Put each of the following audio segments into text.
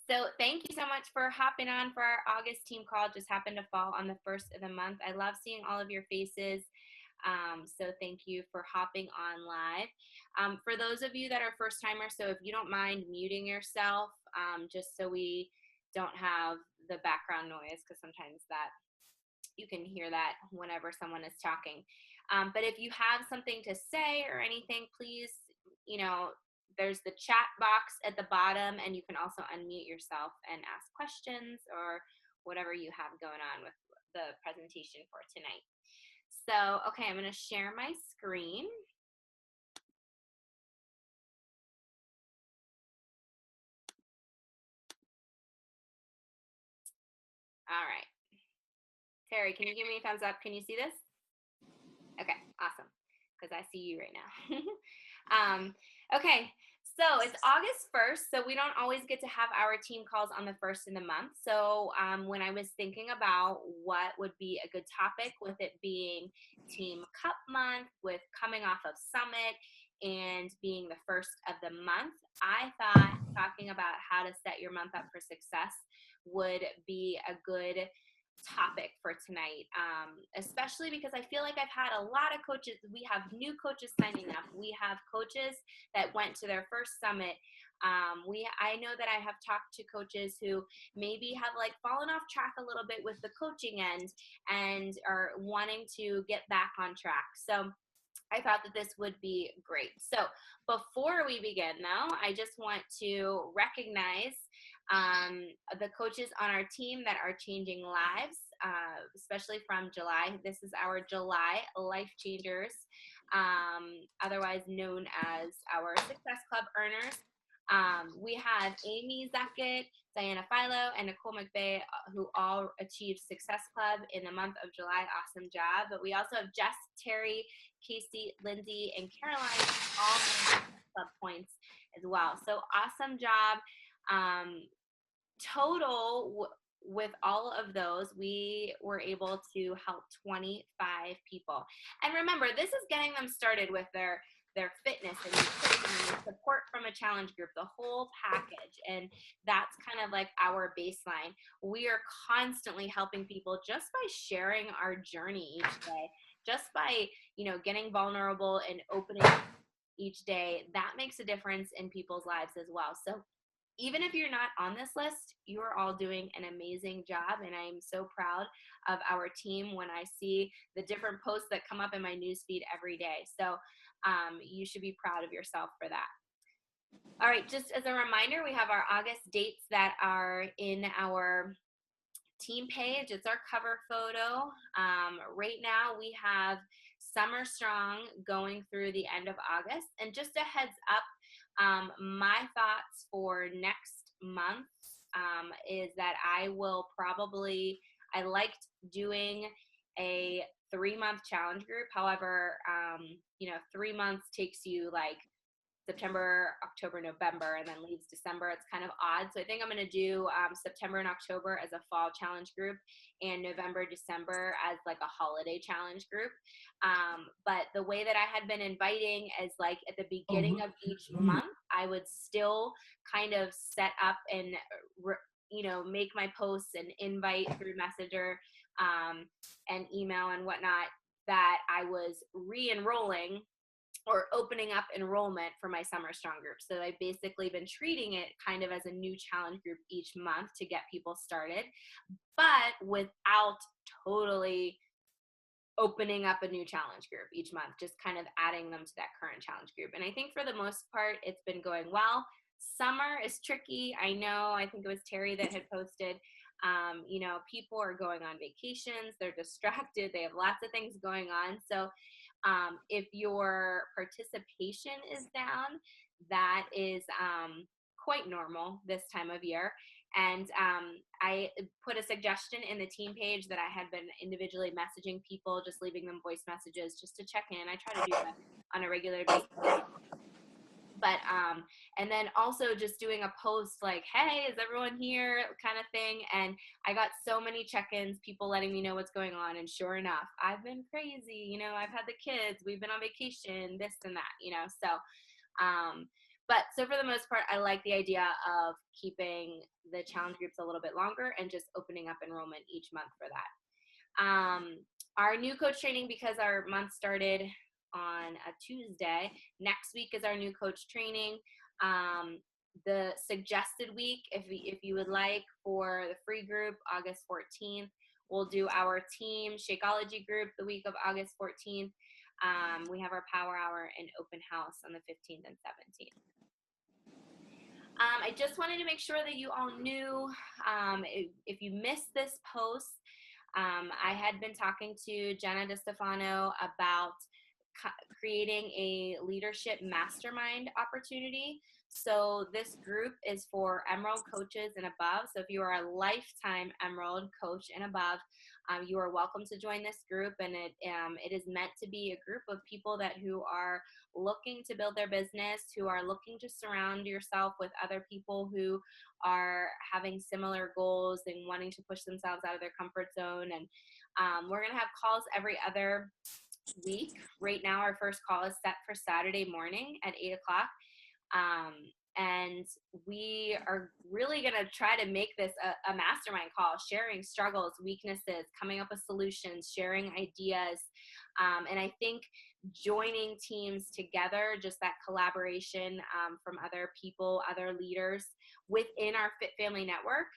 So thank you so much for hopping on for our August team call. Just happened to fall on the first of the month. I love seeing all of your faces. So thank you for hopping on live. For those of you that are first timers, so if you don't mind muting yourself, just so we don't have the background noise, because sometimes that you can hear that whenever someone is talking. But if you have something to say or anything, please, you know, there's the chat box at the bottom, and you can also unmute yourself and ask questions or whatever you have going on with the presentation for tonight. So, okay, I'm going to share my screen. All right. Terry, can you give me a thumbs up? Can you see this? Okay, awesome, because I see you right now. Okay, so it's August 1st, so we don't always get to have our team calls on the first of the month. So when I was thinking about what would be a good topic, with it being Team Cup Month, with coming off of Summit and being the first of the month, I thought talking about how to set your month up for success would be a good topic for tonight, especially because I feel like I've had a lot of coaches. We have new coaches signing up. We have coaches that went to their first summit. I know that I have talked to coaches who maybe have like fallen off track a little bit with the coaching end and are wanting to get back on track. So I thought that this would be great. So before we begin, though, I just want to recognize the coaches on our team that are changing lives, especially from July. This is our July Life Changers, otherwise known as our Success Club earners. We have Amy Zackett, Diana Philo, and Nicole McVeigh, who all achieved Success Club in the month of July. Awesome job. But we also have Jess, Terry, Casey, Lindsay, and Caroline, all club points as well. So awesome job. Total with all of those, we were able to help 25 people. And remember, this is getting them started with their fitness and support from a challenge group, the whole package. And that's kind of like our baseline. We are constantly helping people just by sharing our journey each day, just by, getting vulnerable and opening each day. That makes a difference in people's lives as well. So even if you're not on this list, you are all doing an amazing job. And I'm so proud of our team when I see the different posts that come up in my newsfeed every day. So you should be proud of yourself for that. All right, just as a reminder, we have our August dates that are in our team page. It's our cover photo. Right now we have Summer Strong going through the end of August. And just a heads up, my thoughts for next month is that I liked doing a 3-month challenge group. However, 3 months takes you like September, October, November, and then leaves December. It's kind of odd. So I think I'm going to do September and October as a fall challenge group, and November, December as like a holiday challenge group. But the way that I had been inviting is like at the beginning of each month, I would still kind of set up and, make my posts and invite through Messenger and email and whatnot that I was re-enrolling or opening up enrollment for my Summer Strong group. So I've basically been treating it kind of as a new challenge group each month to get people started, but without totally opening up a new challenge group each month, just kind of adding them to that current challenge group. And I think for the most part, it's been going well. Summer is tricky. I know, I think it was Terry that had posted, people are going on vacations, they're distracted, they have lots of things going on. So if your participation is down, that is quite normal this time of year. And I put a suggestion in the team page that I had been individually messaging people, just leaving them voice messages just to check in. I try to do that on a regular basis. But and then also just doing a post like, hey, is everyone here, kind of thing. And I got so many check-ins, people letting me know what's going on. And sure enough, I've been crazy, I've had the kids, we've been on vacation, this and that, so But so for the most part, I like the idea of keeping the challenge groups a little bit longer and just opening up enrollment each month for that. Our new coach training, because our month started on a Tuesday, next week is our new coach training. The suggested week, if you would like, for the free group, August 14th, we'll do our team Shakeology group the week of August 14th. We have our power hour and open house on the 15th and 17th. I just wanted to make sure that you all knew, if you missed this post, I had been talking to Jenna DeStefano about creating a leadership mastermind opportunity. So this group is for Emerald coaches and above. So if you are a lifetime Emerald coach and above, you are welcome to join this group. And it is meant to be a group of people who are looking to build their business, who are looking to surround yourself with other people who are having similar goals and wanting to push themselves out of their comfort zone. And we're going to have calls every other week. Right now, our first call is set for Saturday morning at 8 o'clock. And we are really going to try to make this a mastermind call, sharing struggles, weaknesses, coming up with solutions, sharing ideas. And I think joining teams together, just that collaboration from other people, other leaders within our Fit Family Network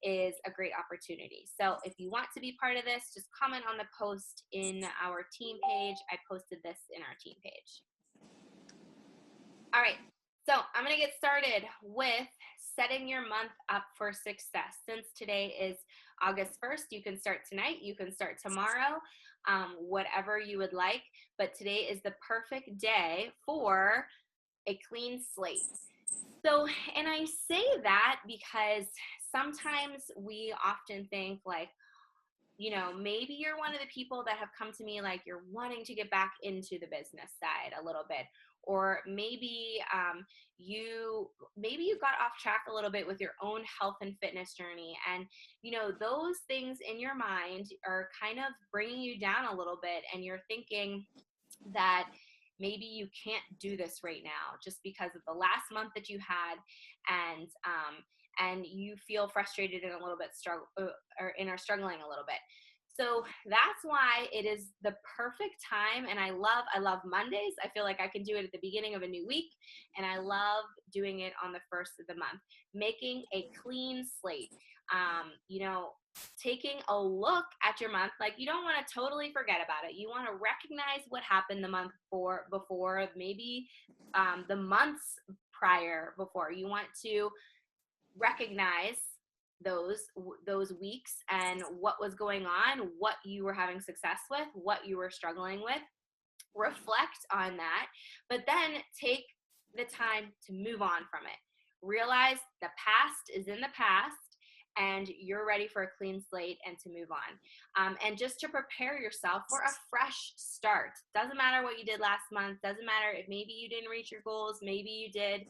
is a great opportunity. So if you want to be part of this, just comment on the post in our team page. I posted this in our team page. All right. So I'm going to get started with setting your month up for success. Since today is August 1st, you can start tonight, you can start tomorrow, whatever you would like. But today is the perfect day for a clean slate. So, and I say that because sometimes we often think like, you know, maybe you're one of the people that have come to me like you're wanting to get back into the business side a little bit, or maybe you got off track a little bit with your own health and fitness journey, and you know those things in your mind are kind of bringing you down a little bit, and you're thinking that maybe you can't do this right now just because of the last month that you had, and you feel frustrated and a little bit are struggling a little bit. So that's why it is the perfect time. And I love Mondays. I feel like I can do it at the beginning of a new week. And I love doing it on the first of the month, making a clean slate. You know, taking a look at your month, like you don't want to totally forget about it. You want to recognize what happened the month before, maybe the months prior before. You want to recognize those weeks and what was going on, what you were having success with, what you were struggling with. Reflect on that, but then take the time to move on from it. Realize the past is in the past and you're ready for a clean slate and to move on. And just to prepare yourself for a fresh start. Doesn't matter what you did last month. Doesn't matter if maybe you didn't reach your goals, maybe you did.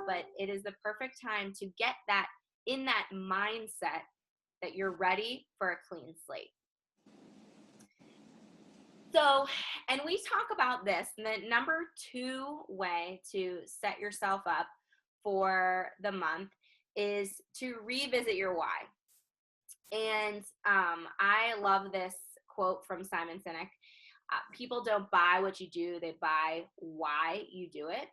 But it is the perfect time to get that in that mindset that you're ready for a clean slate. So, and we talk about this, the number 2 way to set yourself up for the month is to revisit your why. And I love this quote from Simon Sinek. People don't buy what you do, they buy why you do it.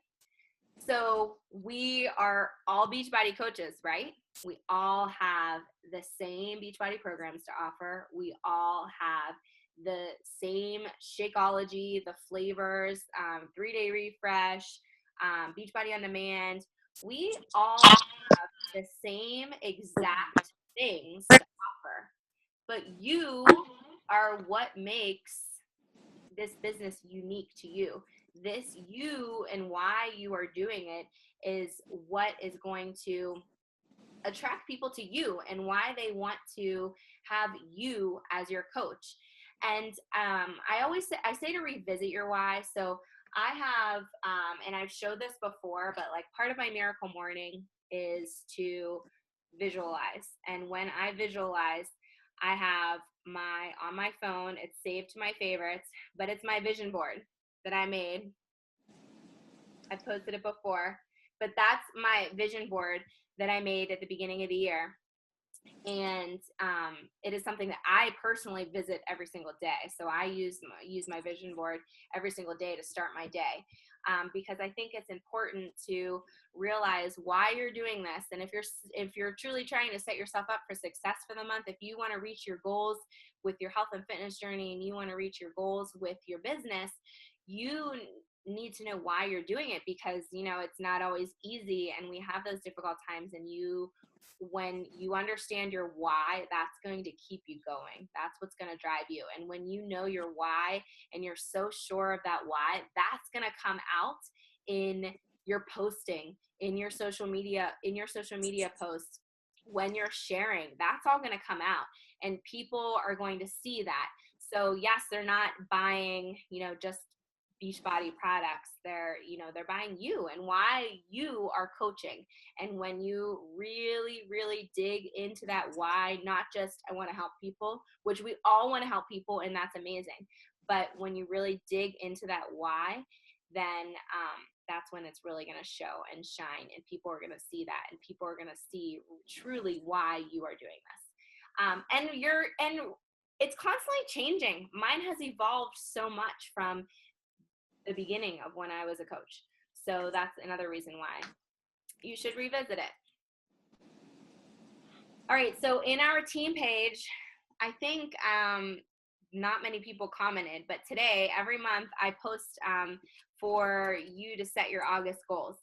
So we are all Beachbody coaches, right? We all have the same Beachbody programs to offer. We all have the same Shakeology, the flavors, 3-day refresh, Beachbody on demand. We all have the same exact things to offer, but you are what makes this business unique to you. This you and why you are doing it is what is going to attract people to you and why they want to have you as your coach. And I say to revisit your why. So I have, and I've showed this before, but like part of my miracle morning is to visualize. And when I visualize, I have on my phone, it's saved to my favorites, but it's my vision board that I made. I've posted it before, but that's my vision board that I made at the beginning of the year. And it is something that I personally visit every single day. So I use my vision board every single day to start my day, because I think it's important to realize why you're doing this. And if you're truly trying to set yourself up for success for the month, if you want to reach your goals with your health and fitness journey, and you want to reach your goals with your business, you need to know why you're doing it, because it's not always easy, and we have those difficult times. And when you understand your why, that's going to keep you going. That's what's going to drive you. And when you know your why and you're so sure of that why, that's going to come out in your posting, in your social media posts, when you're sharing. That's all going to come out, and people are going to see that. So yes, they're not buying just Beachbody products. They're buying you and why you are coaching. And when you really, really dig into that why, not just I want to help people, which we all want to help people, and that's amazing, but when you really dig into that why, then that's when it's really going to show and shine, and people are going to see that, and people are going to see truly why you are doing this. And it's constantly changing. Mine has evolved so much from the beginning of when I was a coach. So that's another reason why you should revisit it. All right, so in our team page, I think not many people commented, but today, every month, I post for you to set your August goals.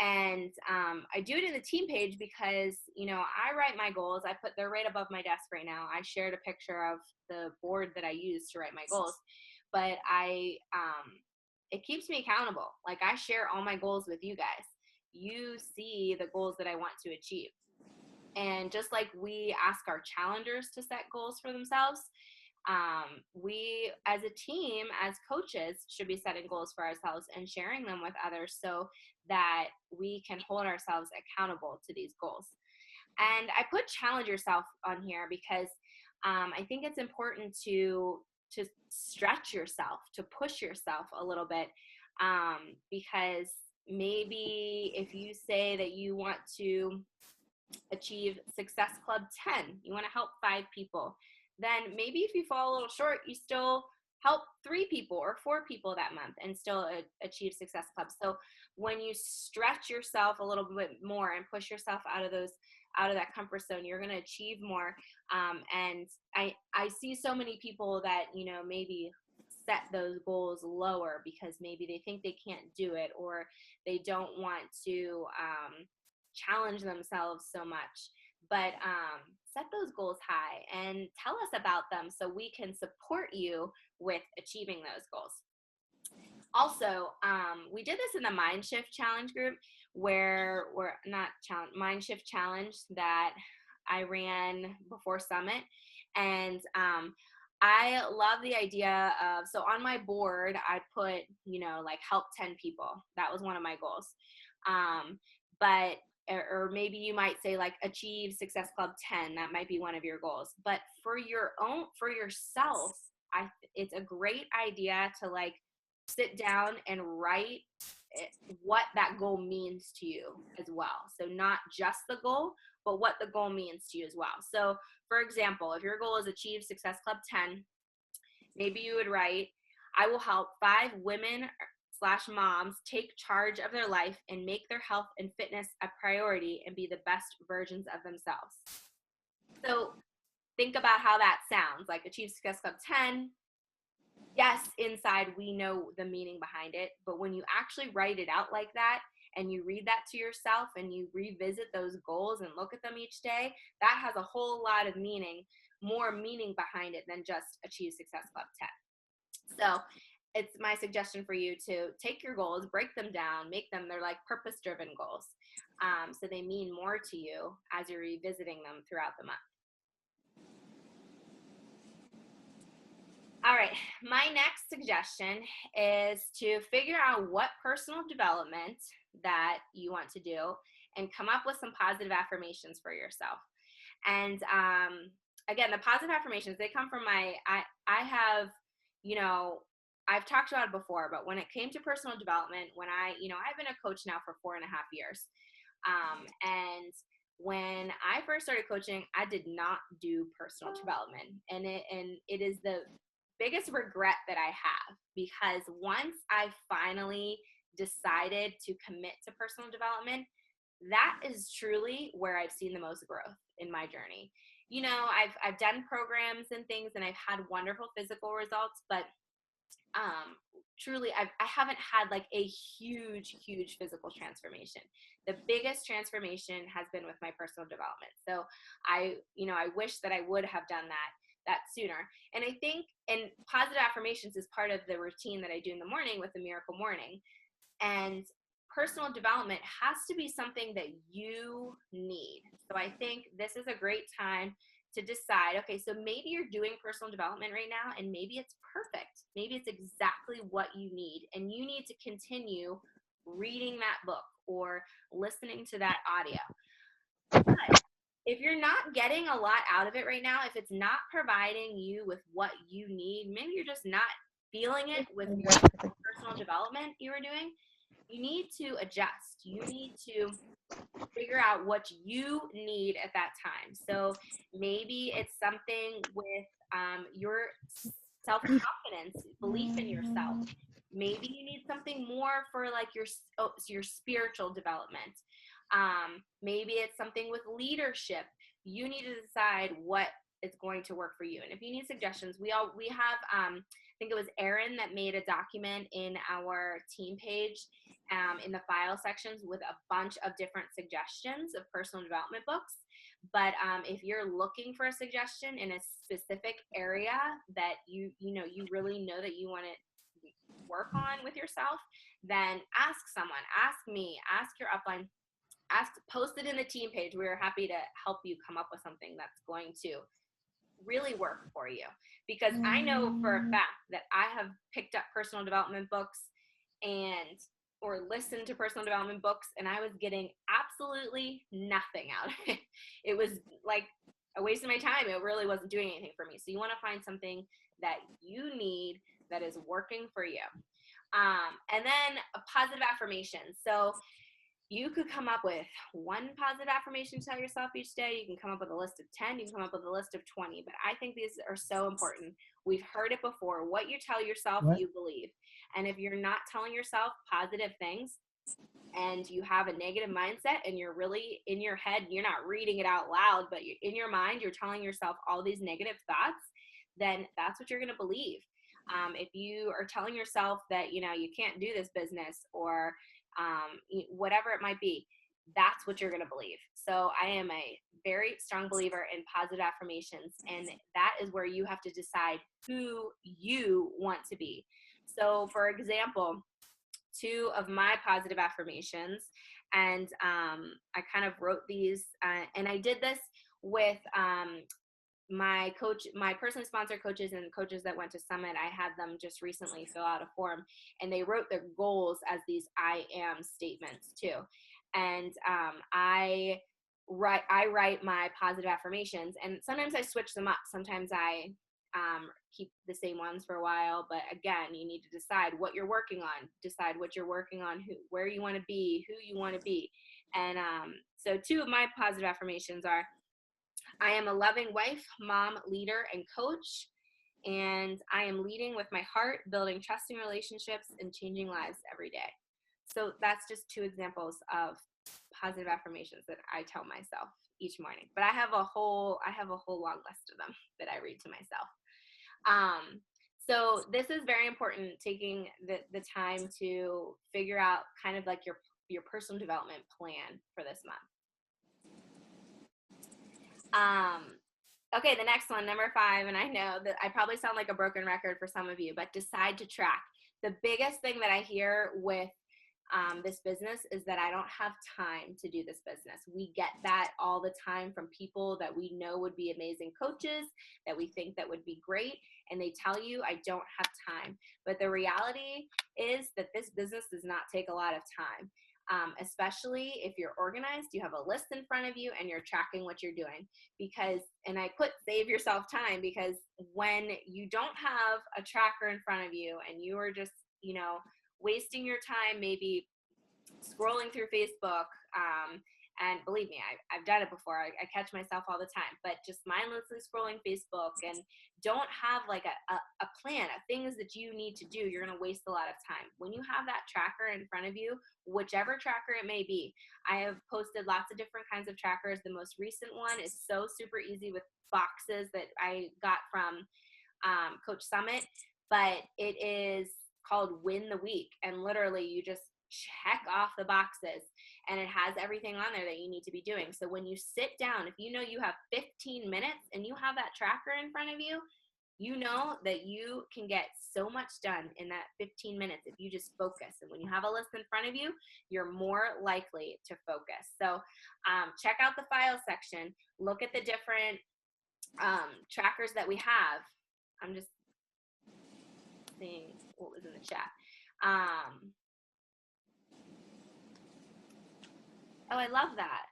And I do it in the team page because, I write my goals. They're right above my desk right now. I shared a picture of the board that I use to write my goals, but it keeps me accountable. Like, I share all my goals with you guys. You see the goals that I want to achieve. And just like we ask our challengers to set goals for themselves, we as a team, as coaches, should be setting goals for ourselves and sharing them with others so that we can hold ourselves accountable to these goals. And I put challenge yourself on here because I think it's important to stretch yourself, to push yourself a little bit, because maybe if you say that you want to achieve Success Club 10, you want to help 5 people, then maybe if you fall a little short, you still help 3 people or 4 people that month and still achieve Success Club. So when you stretch yourself a little bit more and push yourself out of that comfort zone, you're going to achieve more. And I see so many people that, maybe set those goals lower because maybe they think they can't do it, or they don't want to challenge themselves so much. But set those goals high and tell us about them so we can support you with achieving those goals. Also, we did this in the Mind Shift Challenge group, where Mind Shift Challenge that I ran before Summit. And I love the idea of, so on my board, I put, help 10 people. That was one of my goals. Or maybe you might say achieve Success Club 10. That might be one of your goals. But for yourself, it's a great idea to sit down and write what that goal means to you as well. So not just the goal, but what the goal means to you as well. So for example, if your goal is achieve Success Club 10, maybe you would write, I will help 5 women/moms take charge of their life and make their health and fitness a priority and be the best versions of themselves. So think about how that sounds. Achieve Success Club 10. Yes, inside we know the meaning behind it, but when you actually write it out like that and you read that to yourself and you revisit those goals and look at them each day, that has a whole lot of more meaning behind it than just achieve Success Club 10. So it's my suggestion for you to take your goals, break them down, make them, they're purpose-driven goals. So they mean more to you as you're revisiting them throughout the month. All right, my next suggestion is to figure out what personal development that you want to do and come up with some positive affirmations for yourself. And again, the positive affirmations, they come from I have, I've talked about it before, but when it came to personal development, when I've been a coach now for 4.5 years. And when I first started coaching, I did not do personal development. And it is the biggest regret that I have, because once I finally decided to commit to personal development, that is truly where I've seen the most growth in my journey. I've done programs and things, and I've had wonderful physical results, but truly I haven't had like a huge physical transformation. The biggest transformation has been with my personal development. So I wish that I would have done that sooner. And I think, and positive affirmations is part of the routine that I do in the morning with the Miracle Morning. And personal development has to be something that you need. So I think this is a great time to decide, okay, so maybe you're doing personal development right now, and maybe it's perfect. Maybe it's exactly what you need, and you need to continue reading that book or listening to that audio. But if you're not getting a lot out of it right now, if it's not providing you with what you need, maybe you're just not feeling it with your personal development you were doing, you need to adjust. You need to figure out what you need at that time. So maybe it's something with your self-confidence, belief in yourself. Maybe you need something more for like your spiritual development. Maybe it's something with leadership. You need to decide what is going to work for you. And if you need suggestions, we have I think it was Erin that made a document in our team page in the file sections with a bunch of different suggestions of personal development books. But if you're looking for a suggestion in a specific area that you really know that you want to work on with yourself, then ask someone, ask me, ask your upline, post it in the team page. We're happy to help you come up with something that's going to really work for you. Because I know for a fact that I have picked up personal development books or listened to personal development books, and I was getting absolutely nothing out of it. It was like a waste of my time. It really wasn't doing anything for me. So you want to find something that you need that is working for you. And then a positive affirmation. So you could come up with one positive affirmation to tell yourself each day. You can come up with a list of 10. You can come up with a list of 20. But I think these are so important. We've heard it before. What you tell yourself, you believe. And if you're not telling yourself positive things and you have a negative mindset and you're really in your head, you're not reading it out loud, but in your mind, you're telling yourself all these negative thoughts, then that's what you're going to believe. If you are telling yourself that, you can't do this business or whatever it might be, that's what you're going to believe. So I am a very strong believer in positive affirmations, and that is where you have to decide who you want to be. So for example, 2 of my positive affirmations, and I kind of wrote these, and I did this with my personally sponsored coaches and coaches that went to Summit. I had them just recently fill out a form, and they wrote their goals as these I am statements too. And I write my positive affirmations, and sometimes I switch them up. Sometimes I keep the same ones for a while, but again, you need to decide what you're working on, where you want to be, who you want to be. And so 2 of my positive affirmations are, I am a loving wife, mom, leader, and coach, and I am leading with my heart, building trusting relationships, and changing lives every day. So that's just 2 examples of positive affirmations that I tell myself each morning. But I have a whole long list of them that I read to myself. So this is very important, taking the time to figure out kind of like your personal development plan for this month. Okay, the next one, number 5, and I know that I probably sound like a broken record for some of you, but decide to track. The biggest thing that I hear with this business is that I don't have time to do this business. We get that all the time from people that we know would be amazing coaches, that we think that would be great, and they tell you, I don't have time. But the reality is that this business does not take a lot of time. especially if you're organized, you have a list in front of you and you're tracking what you're doing. Because, and I put save yourself time, because when you don't have a tracker in front of you and you are just, wasting your time, maybe scrolling through Facebook, and believe me, I've done it before. I catch myself all the time, but just mindlessly scrolling Facebook and don't have like a plan of things that you need to do, you're going to waste a lot of time. When you have that tracker in front of you, whichever tracker it may be, I have posted lots of different kinds of trackers. The most recent one is so super easy with boxes that I got from Coach Summit, but it is called Win the Week. And literally you just check off the boxes and it has everything on there that you need to be doing. So when you sit down, if you know you have 15 minutes and you have that tracker in front of you, you know that you can get so much done in that 15 minutes if you just focus. And when you have a list in front of you, you're more likely to focus. So check out the file section, look at the different trackers that we have. I'm just seeing what was in the chat. Oh, I love that.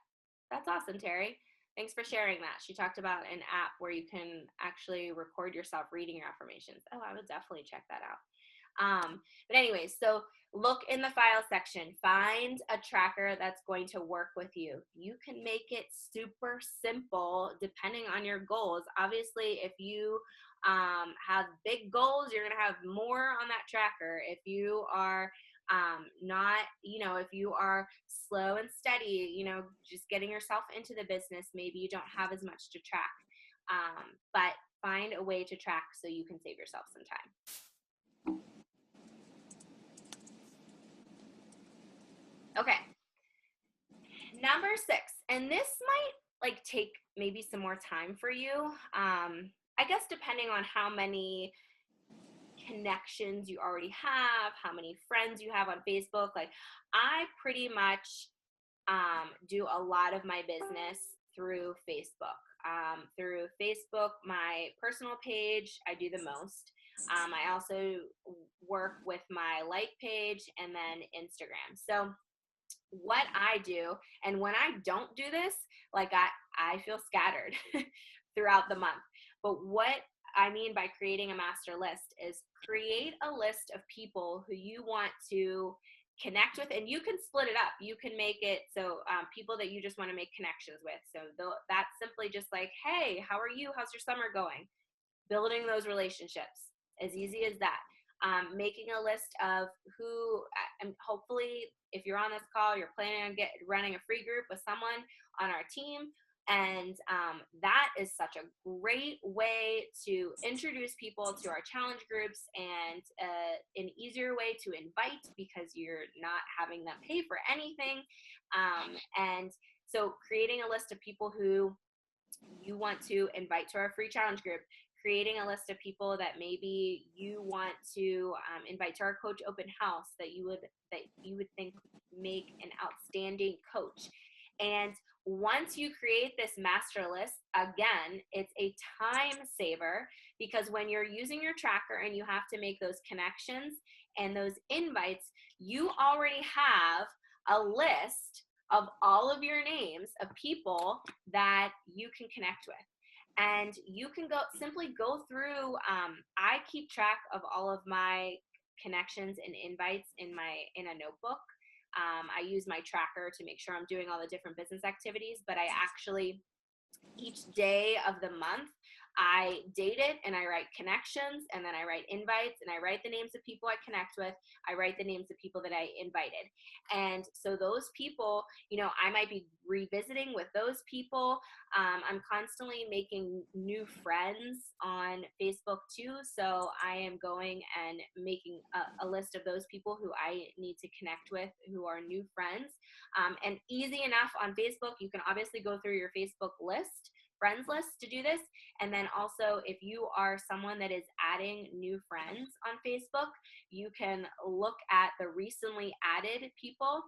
That's awesome, Terry. Thanks for sharing that. She talked about an app where you can actually record yourself reading your affirmations. Oh, I would definitely check that out. But anyways, so look in the file section, find a tracker that's going to work with you. You can make it super simple depending on your goals. Obviously, if you have big goals, you're going to have more on that tracker. If you are not, if you are slow and steady, just getting yourself into the business, maybe you don't have as much to track, but find a way to track so you can save yourself some time. Okay. Number 6, and this might take maybe some more time for you. I guess depending on how many connections you already have, how many friends you have on Facebook. I pretty much do a lot of my business through Facebook. Through Facebook, my personal page, I do the most. I also work with my like page and then Instagram. So what I do, and when I don't do this, I feel scattered throughout the month. But what I mean by creating a master list is create a list of people who you want to connect with, and you can split it up. You can make it so people that you just want to make connections with. So that's simply just like, hey, how are you? How's your summer going? Building those relationships, as easy as that. Making a list of who, and hopefully if you're on this call, you're planning on running a free group with someone on our team. And that is such a great way to introduce people to our challenge groups, and an easier way to invite, because you're not having them pay for anything. And so creating a list of people who you want to invite to our free challenge group, creating a list of people that maybe you want to invite to our coach open house that you would think make an outstanding coach. And once you create this master list, again, it's a time saver, because when you're using your tracker and you have to make those connections and those invites, you already have a list of all of your names of people that you can connect with. And you can simply go through, I keep track of all of my connections and invites in a notebook. I use my tracker to make sure I'm doing all the different business activities, but I actually, each day of the month, I date it and I write connections, and then I write invites, and I write the names of people I connect with. I write the names of people that I invited. And so those people, I might be revisiting with those people. I'm constantly making new friends on Facebook too. So I am going and making a list of those people who I need to connect with, who are new friends. And easy enough on Facebook, you can obviously go through your Facebook friends list to do this. And then also, if you are someone that is adding new friends on Facebook, you can look at the recently added people,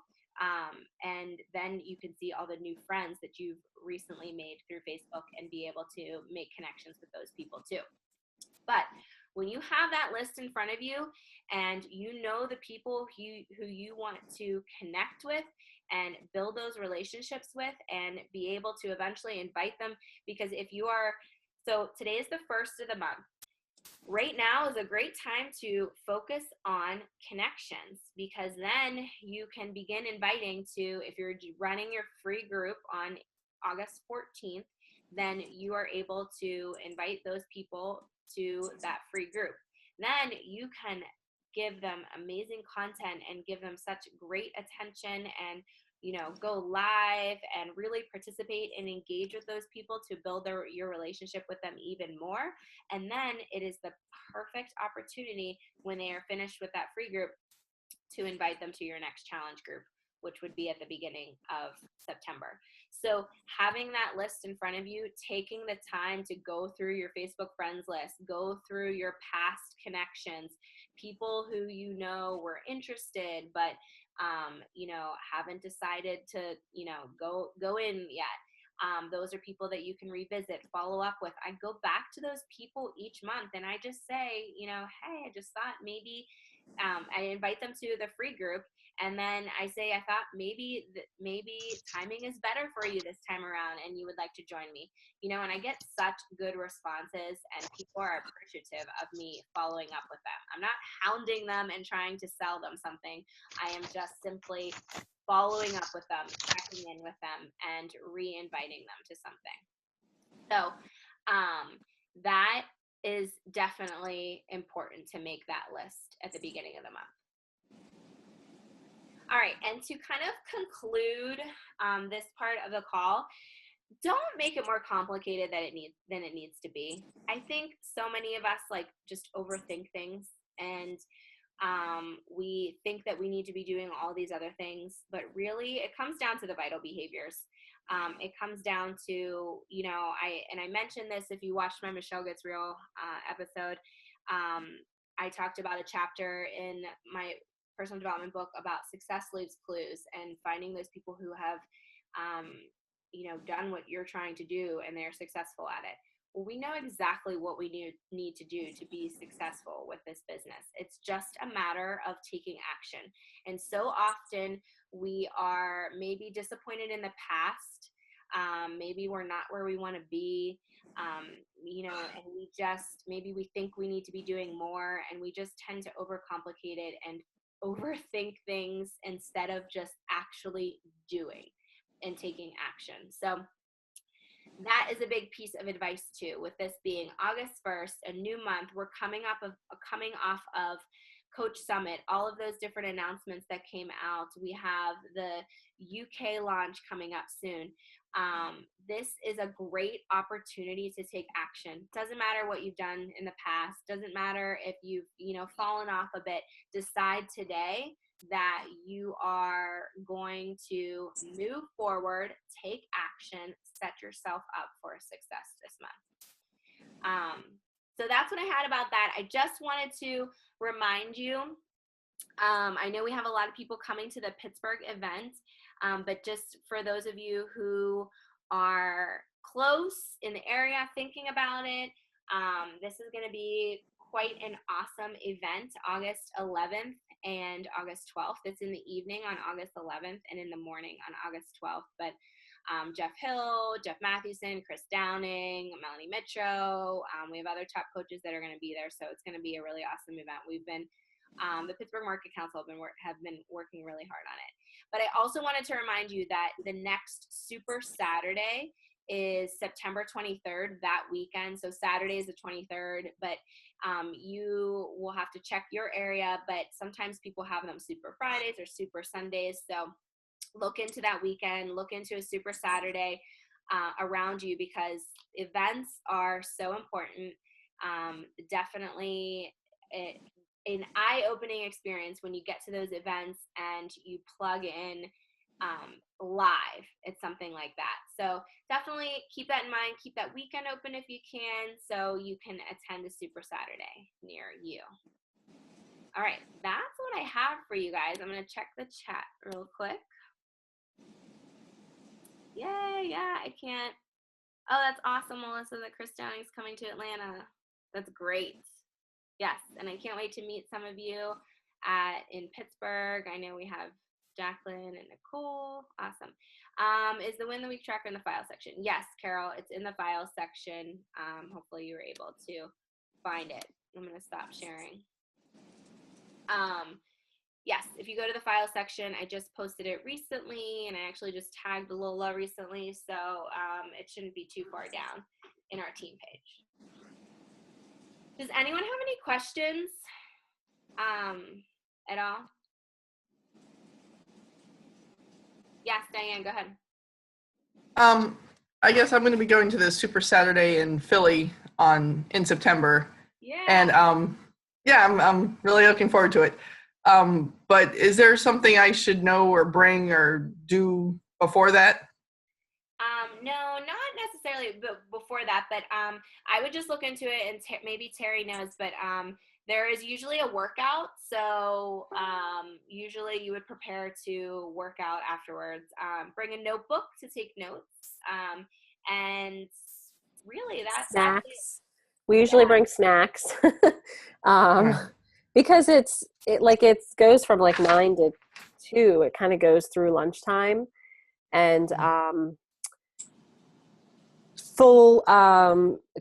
and then you can see all the new friends that you've recently made through Facebook and be able to make connections with those people too. But When you have that list in front of you and you know the people who you want to connect with and build those relationships with and be able to eventually invite them, because if you are, so today is the first of the month. Right now is a great time to focus on connections, because then you can begin inviting to, if you're running your free group on August 14th, then you are able to invite those people to that free group. Then you can give them amazing content and give them such great attention, and go live and really participate and engage with those people to build your relationship with them even more. And then it is the perfect opportunity when they are finished with that free group to invite them to your next challenge group, which would be at the beginning of September. So having that list in front of you, taking the time to go through your Facebook friends list, go through your past connections, people who were interested, but haven't decided to go in yet. Those are people that you can revisit, follow up with. I go back to those people each month and I just say, hey, I just thought maybe I invite them to the free group, and then I say, I thought maybe timing is better for you this time around and you would like to join me. And I get such good responses, and people are appreciative of me following up with them. I'm not hounding them and trying to sell them something. I am just simply following up with them, checking in with them, and re-inviting them to something. So that is definitely important to make that list at the beginning of the month. All right, and to kind of conclude this part of the call, don't make it more complicated than it needs to be. I think so many of us just overthink things, and we think that we need to be doing all these other things, but really it comes down to the vital behaviors. It comes down to, I mentioned this, if you watched my Michelle Gets Real episode, I talked about a chapter in my personal development book about success leaves clues, and finding those people who have, done what you're trying to do and they're successful at it. Well, we know exactly what we need to do to be successful with this business. It's just a matter of taking action. And so often we are maybe disappointed in the past. Maybe we're not where we want to be, and maybe we think we need to be doing more, and we just tend to overcomplicate it and overthink things instead of just actually doing and taking action. So that is a big piece of advice too, with this being August 1st, a new month. We're coming off of Coach Summit, all of those different announcements that came out. We have the UK launch coming up soon. This is a great opportunity to take action. Doesn't matter what you've done in the past. Doesn't matter if you've, fallen off a bit. Decide today that you are going to move forward, take action, set yourself up for success this month. So that's what I had about that. I just wanted to remind you, I know we have a lot of people coming to the Pittsburgh event, but just for those of you who are close in the area thinking about it, this is going to be quite an awesome event, August 11th and August 12th. It's in the evening on August 11th and in the morning on August 12th. But Jeff Hill, Jeff Mathewson, Chris Downing, Melanie Mitro, we have other top coaches that are going to be there. So it's going to be a really awesome event. We've been, the Pittsburgh Market Council have been working really hard on it. But I also wanted to remind you that the next Super Saturday is September 23rd, that weekend. So Saturday is the 23rd, but you will have to check your area, but sometimes people have them Super Fridays or Super Sundays. So look into that weekend, look into a Super Saturday around you, because events are so important. Definitely an eye-opening experience when you get to those events and you plug in live. It's something like that. So definitely keep that in mind. Keep that weekend open if you can, so you can attend a Super Saturday near you. All right, that's what I have for you guys. I'm going to check the chat real quick. Yay, yeah, I can't. Oh, that's awesome, Melissa, that Chris Downing's coming to Atlanta. That's great. Yes, and I can't wait to meet some of you in Pittsburgh. I know we have Jacqueline and Nicole. Awesome. Is the Win the Week tracker in the file section? Yes, Carol, it's in the file section. Hopefully you were able to find it. I'm going to stop sharing. Yes, if you go to the file section, I just posted it recently, and I actually just tagged Lola recently, so it shouldn't be too far down in our team page. Does anyone have any questions at all? Yes, Diane, go ahead. I guess I'm going to be going to the Super Saturday in Philly in September. Yeah. And yeah, I'm really looking forward to it. But is there something I should know or bring or do before that? No, not necessarily before that, but I would just look into it, and maybe Terry knows, but there is usually a workout. So usually you would prepare to work out afterwards. Bring a notebook to take notes. And really snacks. We usually bring snacks. Because it goes from like 9 to 2. It kind of goes through lunchtime. And full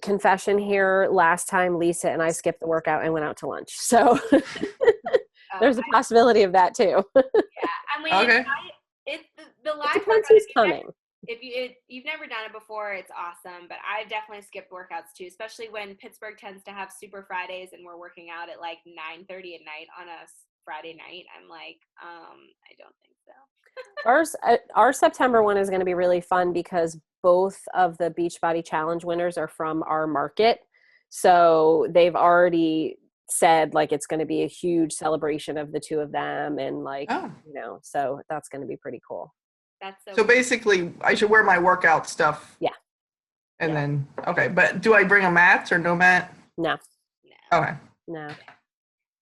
confession here, last time Lisa and I skipped the workout and went out to lunch. So there's a possibility of that too. Yeah, I mean, okay. The live it depends who's coming. If you've never done it before, it's awesome. But I've definitely skipped workouts too, especially when Pittsburgh tends to have Super Fridays and we're working out at like 9:30 at night on a Friday night. I'm like, I don't think so. Our September one is going to be really fun because both of the Beachbody Challenge winners are from our market. So they've already said like it's going to be a huge celebration of the two of them, and like so that's going to be pretty cool. That's so basically I should wear my workout stuff. Yeah. And then okay, but do I bring a mat or no mat? No. Okay. No.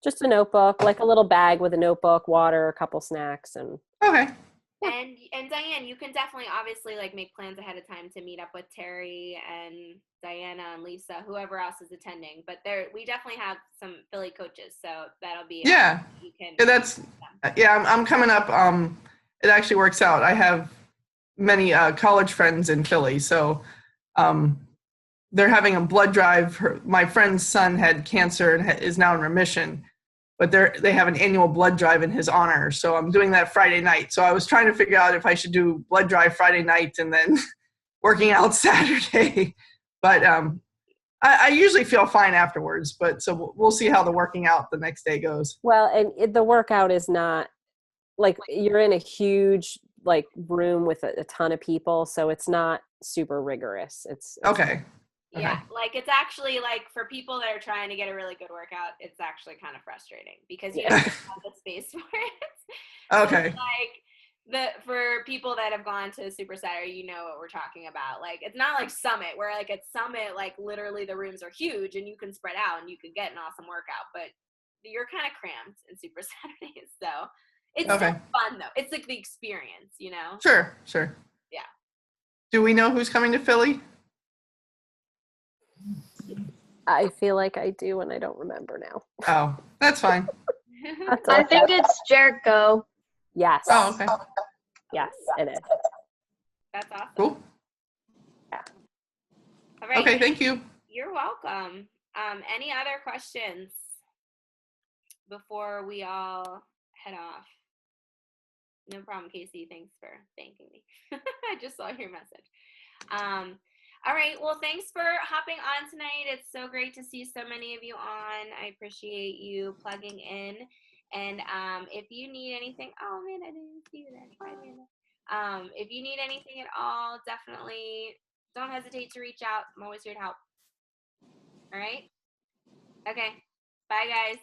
Just a notebook, like a little bag with a notebook, water, a couple snacks, and okay. And Diane, you can definitely obviously like make plans ahead of time to meet up with Terry and Diana and Lisa, whoever else is attending. But we definitely have some Philly coaches, so that'll be you can. Yeah, I'm coming up. It actually works out. I have many college friends in Philly, so they're having a blood drive. My friend's son had cancer and is now in remission. But they have an annual blood drive in his honor. So I'm doing that Friday night. So I was trying to figure out if I should do blood drive Friday night and then working out Saturday. But I usually feel fine afterwards. But so we'll see how the working out the next day goes. Well, and the workout is not like you're in a huge like room with a ton of people. So it's not super rigorous. It's okay. Yeah, like it's actually like for people that are trying to get a really good workout, it's actually kind of frustrating because you don't have the space for it. Okay. So, for people that have gone to Super Saturday, you know what we're talking about. Like it's not like Summit where like at Summit, like literally the rooms are huge and you can spread out and you can get an awesome workout, but you're kind of cramped in Super Saturdays. So it's still fun though. It's like the experience, you know? Sure. Yeah. Do we know who's coming to Philly? I feel like I do, and I don't remember now. Oh, that's fine. I think it's Jericho. Yes. Oh, okay. Yes, it is. That's awesome. Cool. Yeah. All right. Okay, thank you. You're welcome. Any other questions before we all head off? No problem, Casey. Thanks for thanking me. I just saw your message. All right. Well, thanks for hopping on tonight. It's so great to see so many of you on. I appreciate you plugging in. And if you need anything, oh man, I didn't see you there. If you need anything at all, definitely don't hesitate to reach out. I'm always here to help. All right. Okay. Bye, guys.